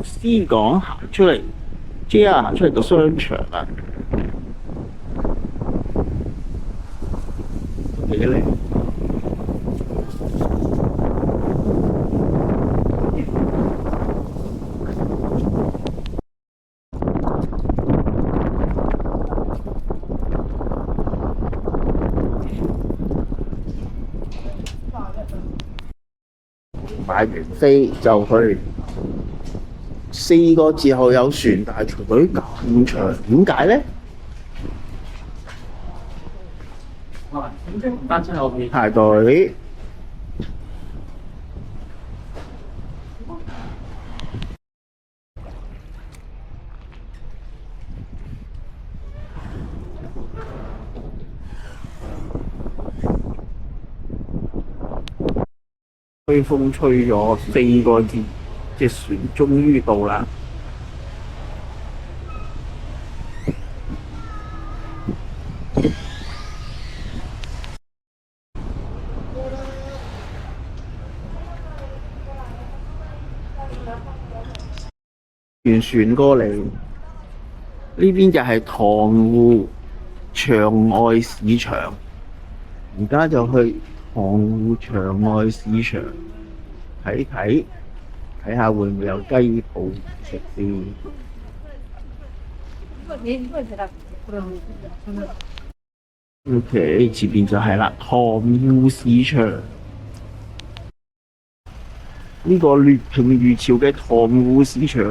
絲港行出嚟，JR 行出嚟個商場啊，都幾靚。買完飛就去4個字後有船，但係條隊咁長，點解咧？單車後面排隊。吹風吹咗4個字，隻船終於到啦。沿船過嚟，呢邊就係塘戶場外市場，而家就去塘戶場外市場睇下會唔會有雞泡食先。OK， 前邊就係啦，塘戶市場。呢個劣評如潮嘅塘戶市場，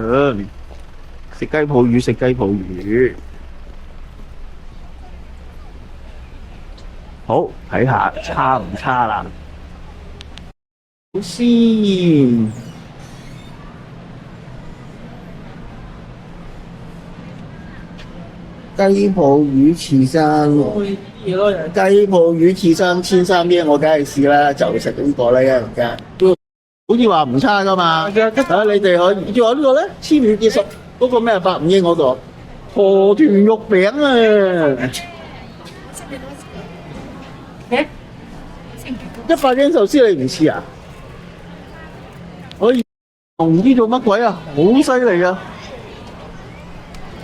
食雞泡魚，食雞泡魚。好，睇下差唔差啦。好先，雞泡魚刺身，雞泡魚刺身1300，我梗係試啦，就食呢個啦，而家。好似話唔差噶嘛，你哋可以，仲有呢個咧，1500結束嗰個咩8-5英嗰個河豚肉餅啊，100英壽司你唔試啊？我唔知做乜鬼啊，好犀利啊！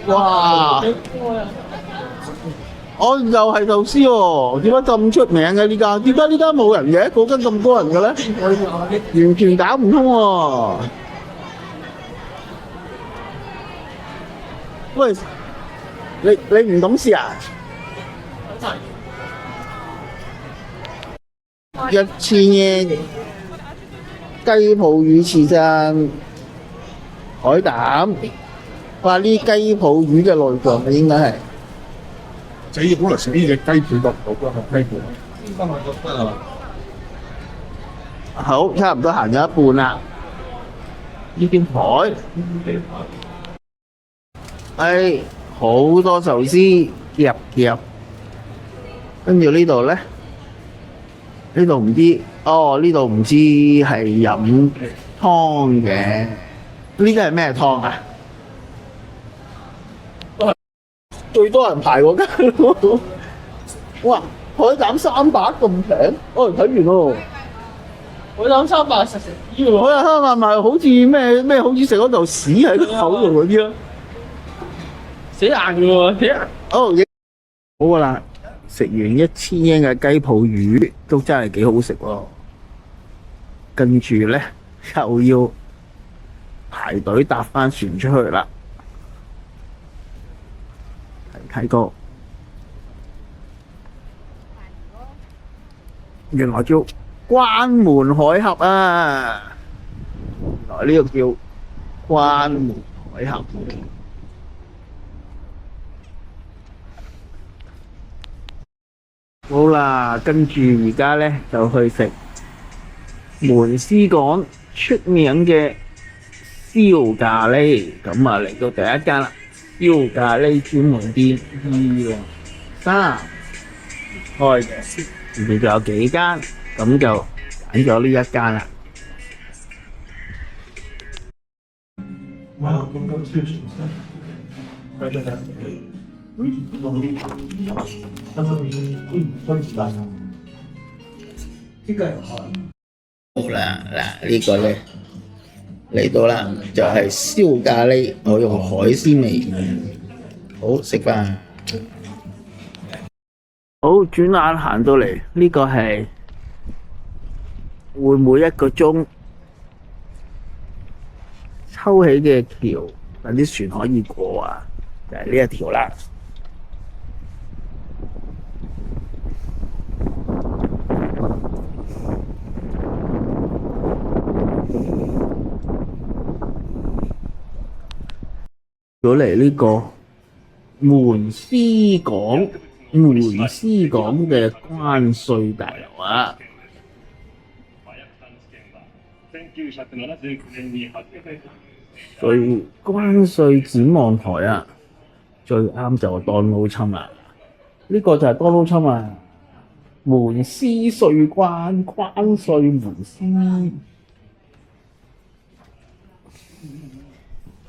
哇！我又係壽司喎，點解咁出名嘅呢間？點解呢間冇人嘅？嗰間咁多人嘅咧？完全搞唔通喎！喂，你唔懂事啊？1000英雞泡魚刺身、海膽，哇！呢雞泡魚嘅內臟啊，應該係。仔本來食呢隻雞腿落到嗰個雞盤，好，差唔多行咗一半啦。呢邊台係好多壽司夾，跟住呢度咧，呢度唔知，呢度唔知係飲湯嘅。呢啲係咩湯啊？最多人排嗰間咯，哇！海膽300咁平，我睇完咯。海膽300食屎喎！海膽300咪好似咩好似食嗰嚿屎喺個口度嗰啲咯，死硬嘅喎，死硬。好噶啦，食完1000英嘅雞泡魚都真係幾好食喎。跟住咧又要排隊搭翻船出去啦。睇過，原來叫關門海峽啊！原來呢個叫關門海峽。好啦，跟住而家咧就去食門司港出名嘅燒咖喱，咁啊嚟到第一間啦。燒咖喱專門店2、3開嘅，前面仲有幾間，咁就揀咗呢一間啦。好啦，嗱呢個咧，呢嚟到啦，就係燒咖喱，我用海鮮味，好食飯。好，轉眼行到嚟，呢個係會每一個鐘抽起嘅橋，等啲船可以過啊，就係呢一條啦。咗嚟呢個門司港嘅關稅大樓啊！所以關稅展望台啊，最啱就係 Donald Trump 啦。呢個就係 Donald Trump啊！門司稅關稅門司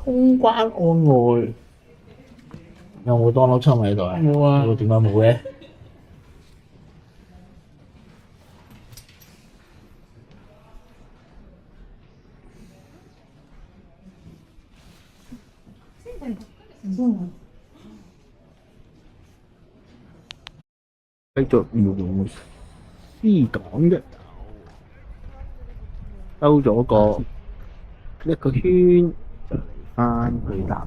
通關案外，有冇 Donald Trump 喺度啊？冇啊！點解冇嘅？繼續門司港一兜咗一個圈。翻去搭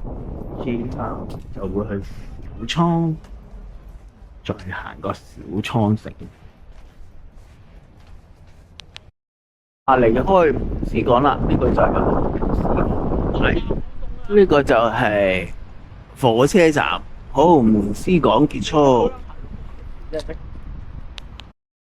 車就會去小倉，再行個小倉城。離開門司港啦，呢個就係門司港，係呢個就係火車站。好，門司港結束。